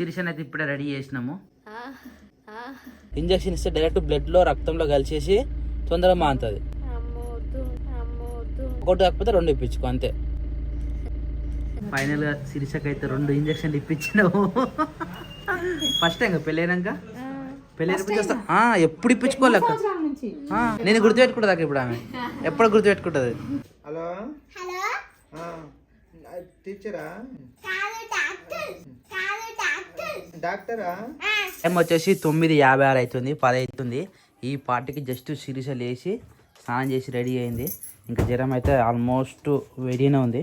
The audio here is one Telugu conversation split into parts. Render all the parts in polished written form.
సిరిషన్ అయితే ఇప్పుడే రెడీ చేసినాము. ఇంజక్షన్ ఇస్తే డైరెక్ట్ బ్లడ్ లో రక్తంలో కలిసేసి తొందరగా మాంతది. ఒకటి కాకపోతే 2 ఇప్పించుకో అంతే. ఫైనల్ గా సిరిషకి అయితే 2 ఇంజక్షన్లు ఇప్పించినావు. ఫస్ట్ టైం పెళ్ళైనాక ఎప్పుడు ఇప్పించుకోలేక నేను గుర్తుపెట్టుకుంటా ఇప్పుడు ఆమె ఎప్పుడు గుర్తుపెట్టుకుంటది. హలో టీచరా డాక్టరా? టైం వచ్చేసి 9:56 అవుతుంది, 10 అవుతుంది. ఈ పార్టీకి జస్ట్ సిరిస లేచి స్నానం చేసి రెడీ అయింది. ఇంకా జ్వరం అయితే ఆల్మోస్ట్ వేడిగానే ఉంది.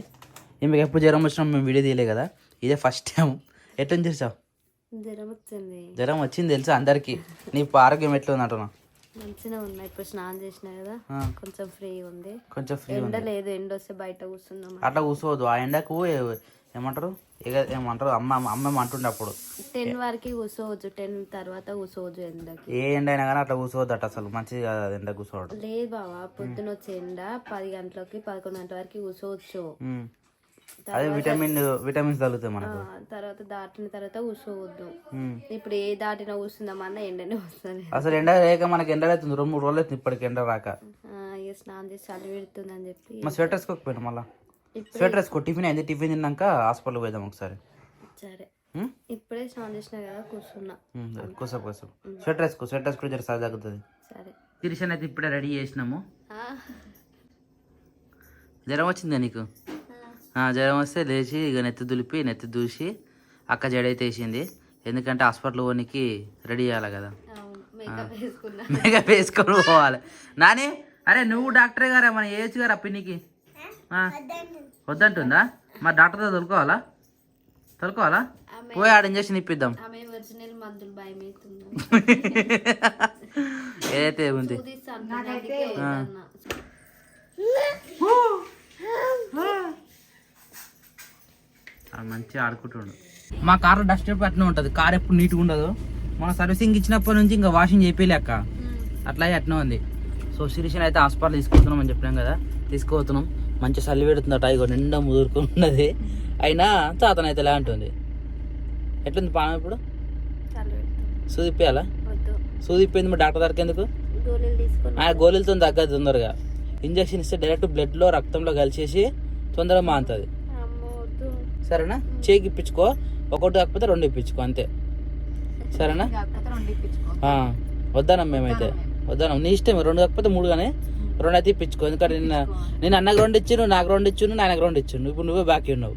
మీకు ఎప్పుడు జ్వరం వచ్చినా మేము వీడియో తీయలే కదా, ఇదే ఫస్ట్ టైం. ఎట్లా చేసావు? జ్వరం వచ్చింది తెలుసా అందరికి. నీ ఆరోగ్యం ఎట్లా ఉంది అంటున్నా? మంచిగా ఉన్నా. ఇప్పుడు స్నానం చేసినా కదా, కొంచెం ఫ్రీ ఉంది. ఎండ లేదు, ఎండ వస్తే బయట కూర్చున్నాం. అట్లా కూర్చోవద్దు. ఆ ఎండకు ఏమంటారు అమ్మ అంటుండే అప్పుడు 10 వరకు కూర్చోవచ్చు, 10 తర్వాత కూర్చోవచ్చు ఎండకి. ఏ ఎండ అయినా కానీ అట్లా కూర్చోవద్దు అట్ట, అసలు మంచిది కాదు అది ఎండ కూర్చోవడం. లేదు బావా, పొద్దున వచ్చే ఎండ 10 గంటలకి 11 గంటల వరకు కూర్చోవచ్చు. అదే విటమిన్స్ తగ్గుతాయి మనకు. తర్వాత దాటిన తర్వాత కూర్చోవద్దు. ఇప్పుడు ఏ దాటినా కూర్చుందామన్నా ఎండనే వస్తుంది. అసలు ఎండ లేక మనకి ఎండ అవుతుంది, 2-3 రోజులు అవుతుంది ఇప్పటికి ఎండ రాక. ఇక స్నానం చేసి చలి పెడుతుంది అని చెప్పి మా స్వెటర్ వేసుకోకపోయినా మళ్ళీ స్వెటర్ వేసుకో. టిఫిన్ అయింది, టిఫిన్ తిన్నాక హాస్పిటల్కి పోదాం ఒకసారి. సరే, ఇప్పుడే స్నానం చేసినా కదా కూర్చున్నా. కూర్చో స్వెటర్ వేసుకో, స్వెటర్ వేసుకుంటే జర సరి తగ్గుతుంది. సరే, సిరిషన్ అయితే ఇప్పుడే రెడీ చేసినాము. జ్వరం వచ్చిందా నీకు? జ్వరం వస్తే లేచి ఇక నెత్తి దూసి అక్క జడైతే వేసింది. ఎందుకంటే హాస్పిటల్ పోనీకి రెడీ చేయాలి కదా, మేకప్ వేసుకొని పోవాలి. నాని అరే నువ్వు డాక్టరే గారా, మన ఏజ్ గారా పిన్నికి వద్దంటుందా? మరి డాక్టర్తో తొలుకోవాలా పోయి ఆడ ఇంజక్షన్ ఇప్పిద్దాం. ఏదైతే ఉంది మంచిగా ఆడుకుంటుండు. మా కార్ డస్ట్ అట్నే ఉంటుంది, కార్ ఎప్పుడు నీట్గా ఉండదు. మన సర్వీసింగ్ ఇచ్చినప్పటి నుంచి ఇంకా వాషింగ్ చేయలేక అట్లాగే అట్నే ఉంది. సో సిరిషన్ అయితే హాస్పిటల్ తీసుకొస్తున్నాం అని చెప్పినాం కదా, తీసుకుపోతున్నాం. మంచి చలి పెడుతుందట, ఇగో నిండా ముదురుకొని ఉన్నది. అయినా చాతనైతే ఎలా ఉంటుంది. ఎట్లుంది పానం ఇప్పుడు? సూదిప్పేయాలా? సూదిప్పింది మరి డాక్టర్ దగ్గరికి ఎందుకు? గోళీలతో తగ్గదు తొందరగా. ఇంజక్షన్ ఇస్తే డైరెక్ట్ బ్లడ్లో రక్తంలో కలిసేసి తొందరగా మాంతది. సరేనా? చేకి ఇప్పించుకో, ఒకటి కాకపోతే 2 ఇప్పించుకో అంతే. సరేనా? వద్దానం మేమైతే వద్దానం, నీ ఇష్టం. 2 కాకపోతే 3 కానీ 2 అయితే ఇప్పించుకో. ఎందుకంటే నేను అన్నకు 2 ఇచ్చి, నాకు 2 ఇచ్చి, నాయనకు 2 ఇచ్చి, ఇప్పుడు నువ్వే బాకీ ఉన్నావు.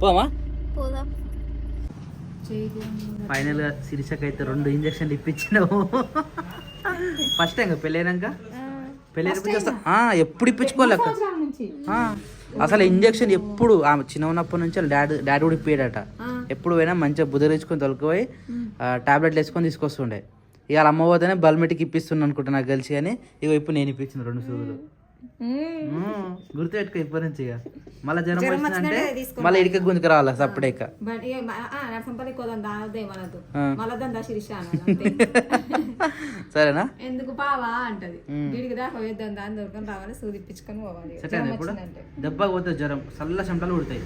పోమా? ఫైనల్ గా సిరిషకి అయితే 2 ఇంజక్షన్లు ఇప్పించినావు. ఫస్ట్ టైం పెళ్ళైనాక ఎప్పుడు ఇప్పించుకోలేక. అసలు ఇంజక్షన్ ఎప్పుడు ఆమె చిన్న ఉన్నప్పటి నుంచి డాడీ కూడా ఇప్పాడట. ఎప్పుడు పోయినా మంచిగా బుధరించుకొని తొలగిపోయి టాబ్లెట్లు వేసుకొని తీసుకొస్తుండే. ఇవాళ అమ్మ పోతేనే బల్మెటికి ఇప్పిస్తున్నా అనుకుంటా నాకు కలిసి. కానీ ఇక ఇప్పుడు నేను ఇప్పించిన 2 సూదులు. గుర్తుపెట్టుకో ఇప్పటి నుంచి. ఇక మళ్ళీ జ్వరం వచ్చిందంటే మళ్ళీ ఇడికి గుంజుకు రావాలి సప్పుడేక. సరేనా? ఎందుకు బావా అంటది, వీడికి దాకా వేద్దాం, దాని దొరకని రావాలి, సూదిప్పించుకొని పోవాలి. ఇప్పుడు దెబ్బ పోతే జ్వరం చల్ల చెమటలు ఉడతాయి.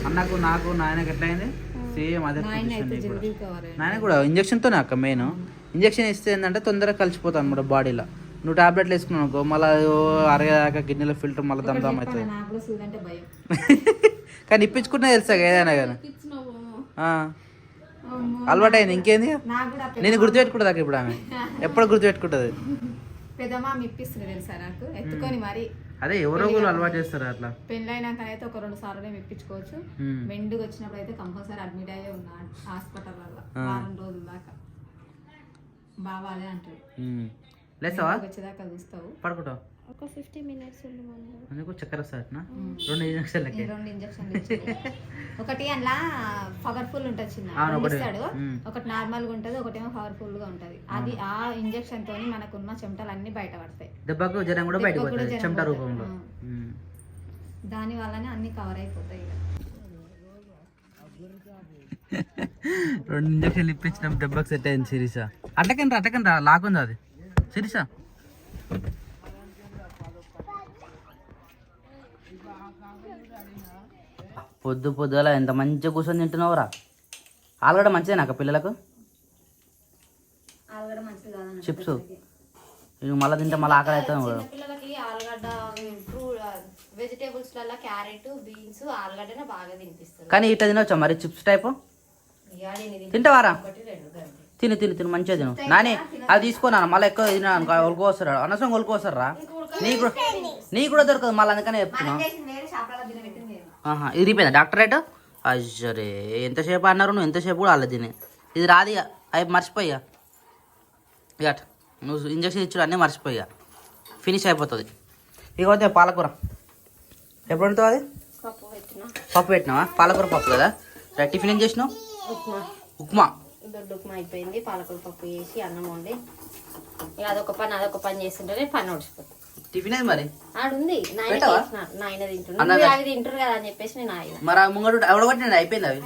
అన్నకు నాకు నాయనకి ఎట్లా అయింది సేమ్ అదే. నాయన కూడా ఇంజక్షన్తోనే అక్క మెయిన్. ఇంజక్షన్ ఇస్తే ఏంటంటే తొందరగా కలిసిపోతాను అనమాట బాడీలో. నువ్వు టాబ్లెట్లు వేసుకున్నావు అనుకో, మళ్ళీ అరగదాకా గిన్నెలో ఫిల్టర్ మళ్ళీ దమ్ అవుతుంది. కానీ ఇప్పించుకున్నా తెలుసా ఏదైనా కానీ అలవాటు అయింది. ఇంకేంది, నేను గుర్తుపెట్టుకుంటా ఇప్పుడు ఆమె ఎప్పుడు గుర్తుపెట్టుకుంటుంది. అదే ఎవరో అలవాటు చేస్తారు అట్లా. పెళ్ళైనాక అయితే ఒక 2 సార్లు ఇప్పించుకోవచ్చు. మెండుకు వచ్చినప్పుడు అయితే కంపల్సరీ అడ్మిట్ అయ్యే ఉన్నా హాస్పిటల్ వల్ల 4 రోజుల దాకా. బాగా అదే అంటాడు. లేస్తావా? వచ్చేదాకా చూస్తావు, పడుకుంటావు. ఒక 50 మినిట్స్ చక్కెర వస్తాయట. 2 ఇంజక్షన్లకి 2 ఇంజక్షన్లు ఒకటి అలా పవర్ఫుల్ ఉంటుంది చిన్న ఇస్తాడు, ఒకటి నార్మల్ గా ఉంటది, ఒకటేమో పవర్ఫుల్ గా ఉంటది. అది ఆ ఇంజక్షన్ తోని మనకున్న చెమటలు అన్ని బయట పడతాయి. దెబ్బకు జ్వరం కూడా బయటకు వస్తుంది చెమట రూపంలో. దాని వల్లనే అన్ని కవర్ అయిపోతాయి. 2 ఇంజక్షన్లు ఇప్పించడం దెబ్బకు సెట్ అయింది శిరీష. అట్లకండి రా లాకుంది అది శిరీష. పొద్దు పొద్దుల ఎంత మంచిగా కూర్చొని తింటున్నావురా. ఆలుగడ్డ మంచిదేనాక పిల్లలకు? ఆలుగడ్డ మంచిది కాదన్న చిప్స్ ఇవి మళ్ళీ తింటే మళ్ళీ ఆకలి అవుతుంది కూడా. పిల్లలకి ఆలుగడ్డ వెజిటేబుల్స్ లలో క్యారెట్ బీన్స్ ఆలుగడ్డనే బాగా తినిపిస్తారు. కానీ ఇట్లా తినవచ్చా మరి చిప్స్ టైపు? తింటావారా? తిని తిని తిని మంచిగా తిను నాని. అది తీసుకోనా మళ్ళీ ఎక్కువ తిన్నాను కొనుక్కోస్తాడు అనవసరం కొనుక్కోస్తారా. నీకు కూడా దొరకదు మళ్ళీ అందుకనే చెప్తున్నావు. ఇరిగిపోయిందా డాక్టర్ రేటు? అయ్యరే ఎంతసేపు అన్నారు నువ్వు, ఎంతసేపు కూడా అలా తిని. ఇది రాదు ఇక అవి మర్చిపోయా ఇక నువ్వు ఇంజక్షన్ ఇచ్చాడు అన్నీ మర్చిపోయా ఫినిష్ అయిపోతుంది. ఇక పోతే పాలకూర ఎప్పుడు వండుతావు? అది పప్పు పెట్టినావా? పాలకూర పప్పు కదా. టిఫిన్ ఏం చేసినావు? ఉప్మా. దొడ్డు ఉప్మా అయిపోయింది. పాలకూర పప్పు చేసి అన్నం వండి ఇక అదొక పని చేస్తుంటే పని నడిచిపోతుంది. టిఫిన్ ఏది మరి? ఆడుంది నాయన తింటున్నాడు అవి తింటారు కదా అని చెప్పేసి నేను ఆయన మరి ముంగడు ఎవడగొట్టినాడు అయిపోయింది అవి.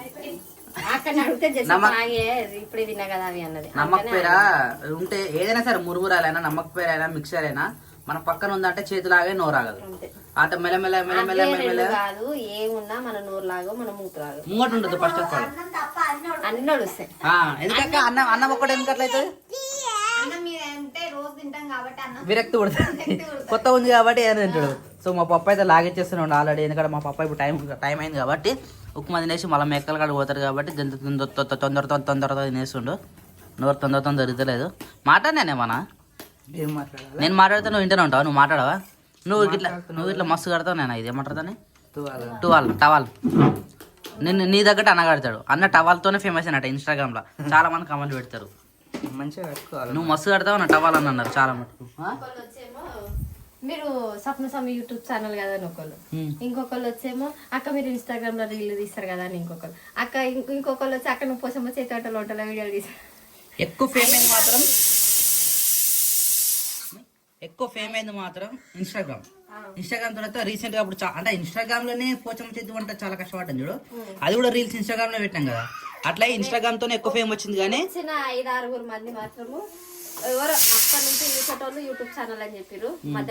అక్కడ అడిగితే ఇప్పుడే తిన్నా కదా అవి అన్నది. నమ్మక పేరా ఉంటే ఏదైనా సరే మురుగురాలైనా నమ్మక పేరైనా మిక్సర్ అయినా మన పక్కన ఉందంటే చేతులాగే నోరాగదు. ఆట మెల్లమెల్ల మెల్లమెల్ల మెల్లమెల్ల కాదు ఏమున్నా మన నోరు లాగా మన మూత లాగా ముంగట ఉంటుంది. ఫస్ట్ ఆఫ్ ఆల్ అన్ని నడుస్తాయి. ఎందుకంటే అన్నం అన్నం ఒక్కటి ఎందుకు అట్లయితుంది? విరక్తి పడుతుంది. కొత్త ఉంది కాబట్టి ఏదైనా తింటాడు. సో మా పప్పు అయితే లాగిచ్చేస్తున్నాడు ఆల్రెడీ. ఎందుకంటే మా పప్పు ఇప్పుడు టైం అయింది కాబట్టి ఉప్మా తినేసి మళ్ళీ మెక్కలు కాడికి పోతారు కాబట్టి తొందరతో తినేస్తుండు. నోరు తొందరతో జరుగుతలేదు. మాట్లాడినానేమన్నా? ఏం మాట్లాడాలి? నేను మాట్లాడితే నువ్వు ఇంటనే ఉంటావా? నువ్వు మాట్లాడవా? నువ్వు ఇట్లా మస్తు కడతావు. నేను ఇది ఏమంటారు టవాల్. నేను నీ దగ్గర అన్న కడతాడు. అన్న టవాల్తోనే ఫేమస్ అయినట్టు ఇన్స్టాగ్రామ్లో చాలా మంది కమెంట్లు పెడతారు. మంచిగా కట్టుకోవాలి. నువ్వు మస్తు కడతావు నా టవాల్ అని అన్నారు చాలా మటుకు. మీరు స్వప్న స్వామి యూట్యూబ్ ఛానల్ కదా అని ఒకళ్ళు, ఇంకొకళ్ళు వచ్చేమో అక్క మీరు ఇన్స్టాగ్రామ్ లో రీల్ తీస్తారు కదా అని ఇంకొకళ్ళు, అక్క ఇంకొకళ్ళు వచ్చి అక్క నువ్వు పోసమ్మ చేతి వంటలు వీడియోలు తీస్తారు. ఎక్కువ ఫేమ్ అయింది మాత్రం ఇన్స్టాగ్రామ్ తర్వాత రీసెంట్ గా అప్పుడు అంటే ఇన్స్టాగ్రామ్ లోనే పోచమ్మ చేతి వంట చాలా కష్టపడ్డాను చూడు. అది కూడా రీల్స్ ఇన్స్టాగ్రామ్ లో పెట్టాం కదా. అట్లా ఇన్స్టాగ్రామ్ తోనే ఎక్కువ ఫేమ్ వచ్చింది. కానీ 5-6 మంది మాత్రము ఎవరో అక్కడ నుంచి చూసేటోళ్ళు యూట్యూబ్ ఛానల్ అని చెప్పారు.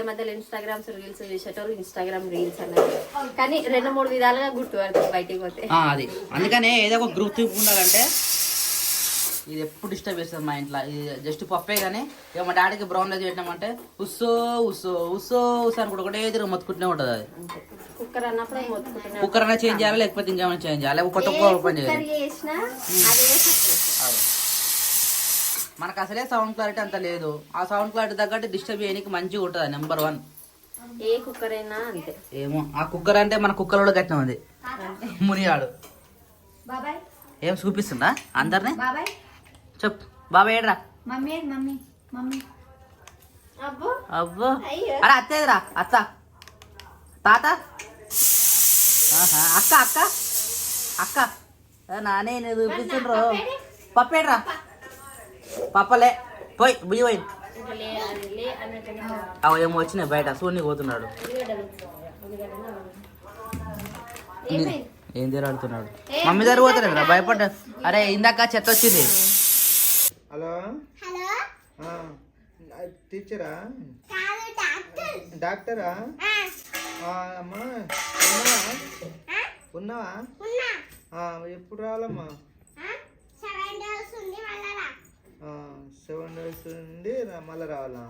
మధ్యలో ఇన్స్టాగ్రామ్స్ రీల్స్ చూసేటోళ్ళు ఇన్స్టాగ్రామ్ రీల్స్ అన్నారు. కానీ 2-3 విధాలుగా గుర్తుపడతారు బయటికి పోతే. అది అందుకనే ఏదో ఒక గ్రూప్ ఉండాలంటే ఇది ఎప్పుడు డిస్టర్బ్ చేస్తుంది మా ఇంట్లో. ఇది జస్ట్ పప్పే. కానీ ఇక మా డాడీకి బ్రౌన్ రైస్ పెట్టినామంటే ఉస్సో ఉస్సో ఉస్సో ఉస్సో అని కూడా ఒకటే తిరిగి మొత్తుకుంటూనే ఉంటుంది. అది కుక్కర్ అన్నప్పుడు మొత్తుకుంటున్నా. కుక్కర్ అన్నా చేంజ్ చేయాలి, లేకపోతే ఇంకేమైనా చేంజ్ చేయాలి, కొత్త ఓపెన్ చేయాలి. మనకు అసలే సౌండ్ క్లారిటీ అంత లేదు. ఆ సౌండ్ క్లారిటీ తగ్గట్టు డిస్టర్బ్ చేయడానికి మంచిగా ఉంటుంది. నెంబర్ 1 ఏ కుక్కర్ అయినా అంతే. ఏమో ఆ కుక్కర్ అంటే మన కుక్కర్ కట్టిన ఉంది మునియాడు. ఏం చూపిస్తుందా అందరినీ? చెప్పు బాబాయ్ ఏడ్రా. అబ్బో అరే అత్తేదిరా అత్త తాత అక్క అక్క అక్క నానే నేను చూపిస్తుండ్రు. పప్పేడ్రా పప్పలే పోయి బుయ్యి పోయి అవి ఏమో వచ్చినాయి బయట సూర్ని పోతున్నాడు. ఏం తిరాడుతున్నాడు? మమ్మీ దగ్గర పోతాడు భయపడ్డా. అరే ఇందాక చెత్త వచ్చింది. హలో టీచరా? డాక్టరా? అమ్మా ఉన్నావా? ఎప్పుడు రావాలమ్మా? 7 days ఉండి మళ్ళీ రావాలా?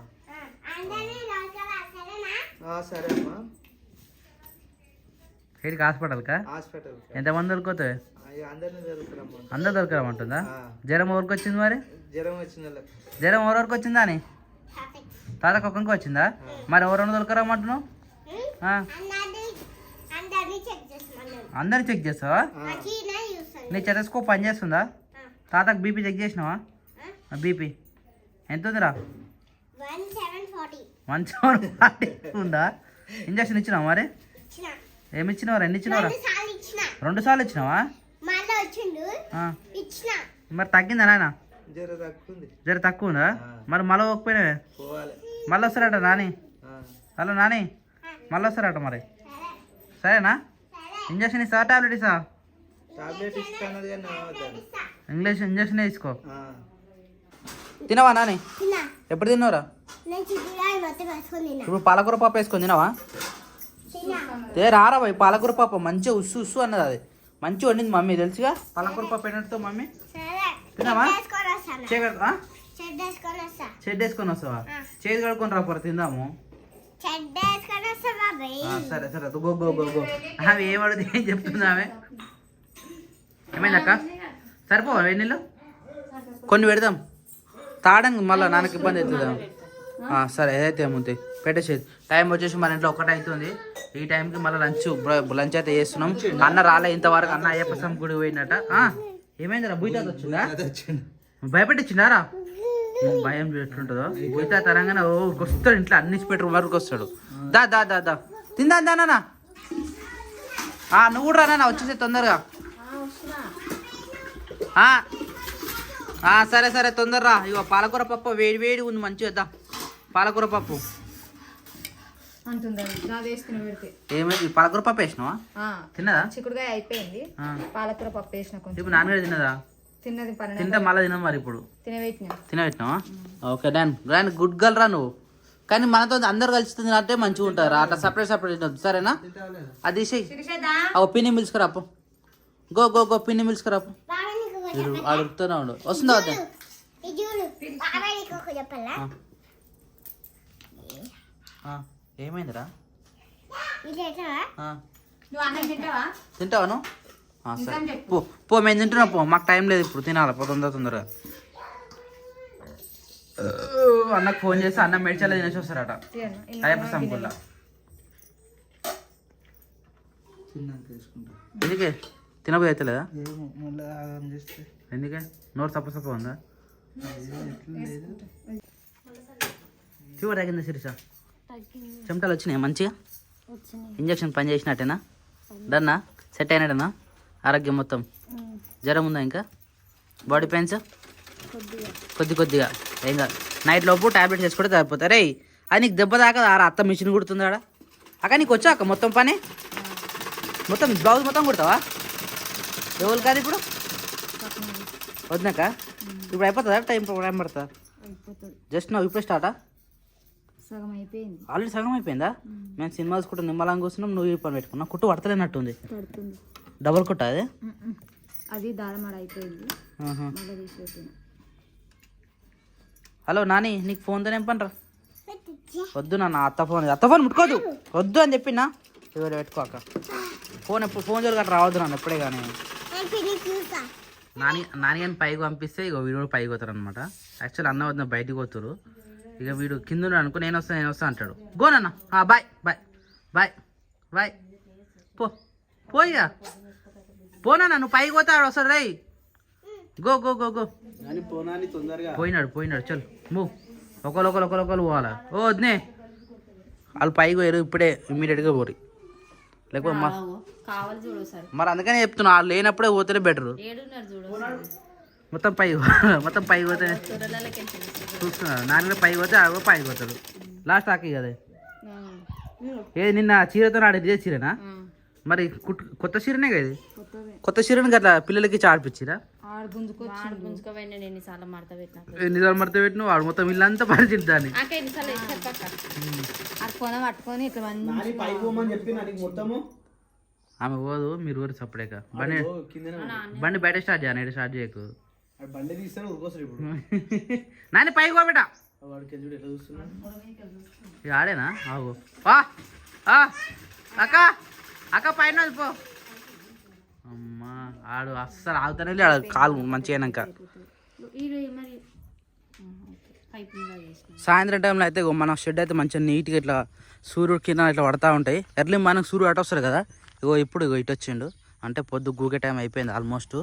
సరే అమ్మా. ఏడికి హాస్పిటల్కా? హాస్పిటల్ ఎంతమంది దొరుకుతాయి? అందరినీ దొరుకుతారమ్మా. అందరు దొరకమంటుందా? జ్వరం ఎవరికి వచ్చింది మరి? జ్వరం వచ్చిన వాళ్ళకి. జ్వరం ఎవరెవరికి వచ్చిందా అని? తాతకు ఒక్కరికి వచ్చిందా? మరి ఎవరెవరు దొరకరమ్మంటున్నావు? అందరు చెక్ చేస్తావా? నీ చెతస్కోప్ పని చేస్తుందా? తాతకు బీపీ చెక్ చేసినావా? బీపీ ఎంత ఉందిరా? 140 ఉందా? ఇంజక్షన్ ఇచ్చినావా మరి? ఏమి ఇచ్చినవరా? ఎన్ని ఇచ్చినవరా? 2 సార్లు ఇచ్చినావా? మరి తగ్గిందా నాయన? జర తక్కువ ఉందా? మరి మళ్ళీ పోకపోయినావే? మళ్ళీ వస్తారట నాని. హలో నాని మళ్ళీ వస్తారట మరి. సరేనా? ఇంజక్షన్ ఇస్తావా టాబ్లెట్ ఇస్తావా? ఇంజక్షన్ వేసుకో. తినవా నాని? ఎప్పుడు తిన్నావురా? ఇప్పుడు పాలకూర పప్పు వేసుకొని తినవా? రారా పోయి పాలకూర పప్పు మంచిగా ఉస్సు ఉస్సు అన్నది అది మంచిగా వండింది మమ్మీ తెలుసుగా పాలకూర పప్పు ఏంటో మమ్మీ తిన్నావా షెడ్ వేసుకొని వస్తావా చేతి కడుకొని రా పొర తిందాము సరే సరే గో గో గో గో ఆమె ఏమడుగుతుంది ఏం చెప్తుంది ఆమె ఏమైందక్క సరిపోవా వేడినీళ్ళు కొన్ని పెడదాం తాగడానికి మళ్ళీ నాన్నకి ఇబ్బంది అవుతుంది సరే ఏదైతే ఏముంది పెట్టేసేది టైం వచ్చేసి మన ఇంట్లో ఒక్కటే అవుతుంది ఈ టైంకి మళ్ళీ లంచ్ అయితే చేస్తున్నాం అన్న రాలే ఇంతవరకు అన్న అయ్యప్ప స్వామి గుడి పోయినట్ట ఏమైందిరా బుయ్యత వచ్చిందా భయపెట్టించిందారా భయం ఎట్లుంటుందో బుయ్యత తరంగానే వస్తాడు ఇంట్లో అన్ని పెట్టరు వరకు వస్తాడు దా దా దా దా తిందా దానా నువ్వు కూడా రానా వచ్చేసే తొందరగా సరే సరే తొందరరా ఇగో పాలకూర పప్పు వేడి వేడి ఉంది మంచిగా వద్దా పాలకూర పప్పు ఏమైంది పాలకూర పప్పు వేసినావా తిన్నదా చిక్కుడుగా అయిపోయింది పాలకూర పప్పు వేసిన కొంచెం ఇప్పుడు నాన్నగారు తిన్నదా తిన్నది తింటే మళ్ళీ తిన్నాం మరి ఇప్పుడు తినబెట్టినావా ఓకే డాన్ గ్రాండ్ గుడ్ గర్ల్ రా నువ్వు కానీ మనతో అందరు కలిసి తిన్నట్టే మంచిగా ఉంటారు అట్లా సపరేట్ సపరేట్ తినొద్దు సరేనా అది పిన్ని మిల్స్కరాపు గో గో గో పిన్ని మిల్స్కరాపు అడుగుతూనే ఉండు వస్తుందా వద్దా ఏమైందిరా తింటావా నువ్వు సరే పో మేము తింటున్నా పో మాకు టైం లేదు ఇప్పుడు తినాలి పో తొందరగా అన్నకు ఫోన్ చేసి అన్న మెడిచల్ తినేసి వస్తారట అయ్యప్ప సంపుల్లా ఎందుకే తినబోదు అయితే లేదా ఎందుకే నోరు సప్ప ఉందా ఫీవర్ తగ్గిందా శిరీష చెమటలు వచ్చినాయి మంచిగా ఇంజక్షన్ పని చేసినట్టేనా డన్నా సెట్ అయినట్టేనా ఆరోగ్యం మొత్తం జ్వరం ఉందా ఇంకా బాడీ పెయిన్స్ కొద్దిగా ఏం కాదు నైట్ లోపు టాబ్లెట్స్ వేసుకుంటే సరిపోతాయి రే అది నీకు దెబ్బ దాకా అత్త మిషన్ కుడుతుందా అక్క నీకు వచ్చాక మొత్తం పని మొత్తం బ్లౌజ్ మొత్తం కుడతావా ఎవరు కాదు ఇప్పుడు వద్దాక ఇప్పుడు అయిపోతుందా టైం పడుతుందా జస్ట్ నువ్వు ఇప్పుడే స్టార్టా ఆల్రెడీ సగం అయిపోయిందా మేము సినిమా చూసుకుంటూ నిమ్మలంగా కూర్చున్నాం నువ్వు ఈ పని పెట్టుకున్నా కుట్టు పడతలేనట్టుంది డబుల్ కుట్ట అదే అది దారమాడ అయిపోయింది. హలో నాని నీకు ఫోన్తో ఏం పని రా వద్దు నాన్న అత్త ఫోన్ ముట్టుకోదు వద్దు అని చెప్పినా ఎవరు పెట్టుకోక ఫోన్ ఎప్పుడు ఫోన్ జోలికి రావద్దు నాన్న ఎప్పుడే కానీ నాని కానీ పైకి పంపిస్తే ఇక వీడు కూడా పైకి పోతారు అనమాట. యాక్చువల్ అన్న వద్ద బయటికి పోతారు ఇక వీడు కింద అనుకో నేను వస్తా అంటాడు. గో నాన్న బాయ్ బాయ్ బాయ్ బాయ్ పోయిగా పోనా నువ్వు పైకి పోతాడు వస్తాడు రై గో గో గో గో పోయినాడు చల్ మూవ్ ఒకరు పోవాలా ఓ వద్దే వాళ్ళు పైకి పోయారు ఇప్పుడే ఇమ్మీడియట్గా పోరు లేకపోతే మరి అందుకనే చెప్తున్నా వాళ్ళు లేనప్పుడే పోతేనే బెటరు. మొత్తం పైకి పోతే చూస్తున్నాడు నాన్న పైకి పోతే ఆడ పైకి పోతాడు లాస్ట్ ఆకి కదా. ఏది నిన్న చీరతో ఆడ ఇదే చీరనా మరి కొత్త చీరనే కదా ఇది కొత్త చీరని అట్లా పిల్లలకి ఆడిపించిరా ఎన్నిసార్లు మడత పెట్టిన వాడు మొత్తం ఇల్లంతా పరిచింది దాన్ని ఆమె పోదు మీరు ఊరు సపరేక బండి బయట స్టార్ట్ చేయ నైట్ స్టార్ట్ చేయకు నాని పైకి పోబెట ఆడేనా ఆగు అక్క పైన పో అమ్మా ఆడు అస్సలు ఆగుతానే ఆడు కాలు మంచిగా అయినాక. సాయంత్రం టైంలో అయితే మన షెడ్ అయితే మంచిగా నీట్గా ఇట్లా సూర్యుడు కింద ఇట్లా పడతా ఉంటాయి. ఎర్లీ మనకు సూర్యుడు అటు వస్తారు కదా ఇప్పుడు ఇటు వచ్చిండు అంటే పొద్దు గూగే టైం అయిపోయింది ఆల్మోస్ట్.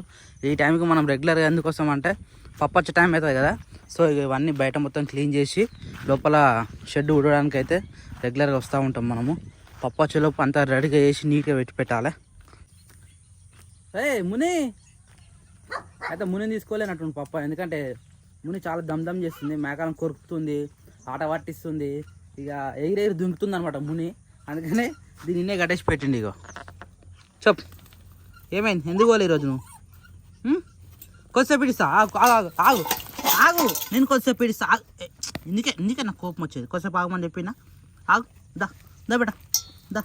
ఈ టైంకి మనం రెగ్యులర్గా ఎందుకు వస్తామంటే పప్పు వచ్చే టైం అవుతుంది కదా. సో ఇవన్నీ బయట మొత్తం క్లీన్ చేసి లోపల షెడ్ ఉడడానికి అయితే రెగ్యులర్గా వస్తూ ఉంటాం మనము. పప్పు వచ్చేలోపు అంతా రెడీగా చేసి నీట్గా పెట్టాలి. ముని అయితే ముని తీసుకోలేనట్టు పప్ప ఎందుకంటే ముని చాలా దమ్ చేస్తుంది మేకాలం కొరుకుతుంది ఆట పట్టిస్తుంది ఇక ఎగిరెగిరి దుంకుతుంది అనమాట ముని. అందుకనే దీన్నే కట్టేసి పెట్టిండి. ఇగో చెప్పు ఏమైంది ఎందుకు పోలే ఈరోజు నువ్వు కొద్దిసేపు ఇడిస్తా ఆగు నేను కొద్దిసేపు ఇడిస్తా ఎందుకే నాకు కోపం వచ్చేది కొద్దిసేపు ఆగమని చెప్పినా ఆగు దా బేట దా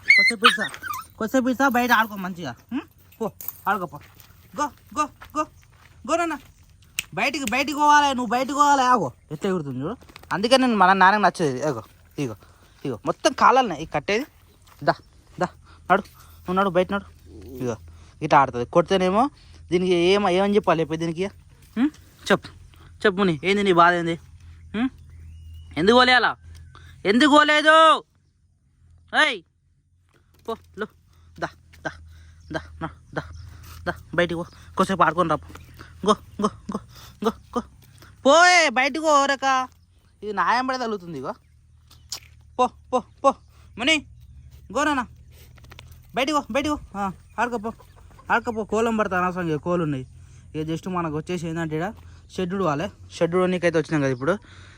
కొద్దిసేపు ఇస్తా బయట ఆడుకో మంచిగా పో ఆడుకోపో గో గో గో గో నాన్న బయటికి పోవాలి నువ్వు బయటికి పోవాలి ఆగో ఎట్లా ఎగురుతుంది చూడు అందుకే నేను మన నాన్నకి నచ్చేది ఇగో ఇగో ఇగో మొత్తం కాలాలనే ఇక కట్టేది దా దా నడు నువ్వు నడు బయట నడు ఇగో ఇట్లా ఆడుతుంది కొడితేనేమో దీనికి ఏమని చెప్పాలి చెప్పి దీనికి చెప్పు నీ ఏంది నీ బాధ ఏంది ఎందుకు పోలేయాలా ఎందుకు పోలేదు ఏయ్ పో లో దా దా దా దా దా బయటికి పో కొద్దిసేపు ఆడుకొని రా go go go go go పోయే బయటికి పోరక ఇది న్యాయం పడే తగులుతుంది ఇగో పో పో పో మనీ గోనా బయటికి ఆడుకోపో కోలం పడతా అనవసరం కోలు ఉన్నాయి ఇక జస్ట్ మనకు వచ్చేసి ఏంటంటే ఇక్కడ షెడ్ వాలే షెడ్ నీకైతే వచ్చినాం కదా ఇప్పుడు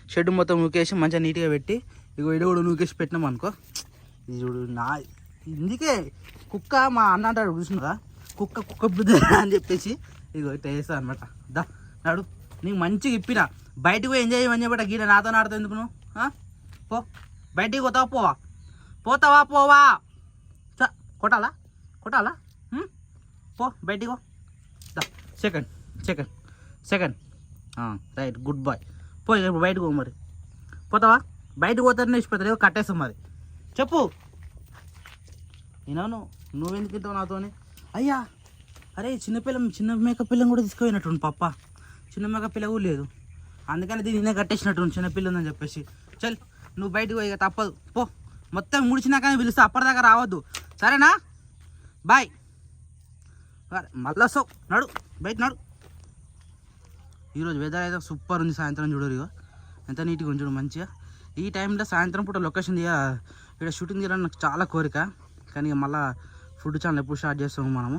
షెడ్ మొత్తం నూకేసి మంచిగా నీట్గా పెట్టి ఇగో ఇడ కూడా నూకేసి పెట్టినాం అనుకో ఇది చూడు ఇందుకే కుక్క మా అన్న అంటాడు చూసినా కుక్క బుద్ధి అని చెప్పేసి ఇగో ఇట్లా వేస్తా అనమాట దా నాడు నీకు మంచిగా ఇప్పిన బయటకు పోయి ఎంజాయ్ చేయమని చెప్పట గీడ నాతో ఆడుతావు ఎందుకు నువ్వు పో బయటికి పోతావా పోవా కొట్టాలా పో బయటికి పో దా సెకండ్ రైట్ గుడ్ బాయ్ పో ఇప్పుడు బయటకు పో మరి పోతావా బయటకు పోతానే ఇష్టపడతావు కట్టేస్తాం మరి చెప్పు నేను నువ్వెందుకు తింటావు నాతోని అయ్యా అరే చిన్న మేక పిల్లని కూడా తీసుకుపోయినట్టు పప్ప చిన్న మేక పిల్ల కూడా లేదు అందుకని దీన్ని కట్టేసినట్టు చిన్నపిల్ల ఉందని చెప్పేసి చల్ నువ్వు బయటకు పోయి తప్పదు పో మొత్తం ముడిచినాకనే పిలుస్తా అప్పటిదాకా రావద్దు సరేనా బాయ్ మళ్ళా సో నడు బయట నడు ఈరోజు వెదర్ అయితే సూపర్ ఉంది సాయంత్రం చూడరు ఇక ఎంత నీట్గా ఉంది చూడు మంచిగా ఈ టైంలో సాయంత్రం పూట లొకేషన్ ఇక్కడ షూటింగ్ చేయాలని నాకు చాలా కోరిక కానీ మళ్ళీ ఫుడ్ ఛానల్ ఎప్పుడు స్టార్ట్ చేస్తాము మనము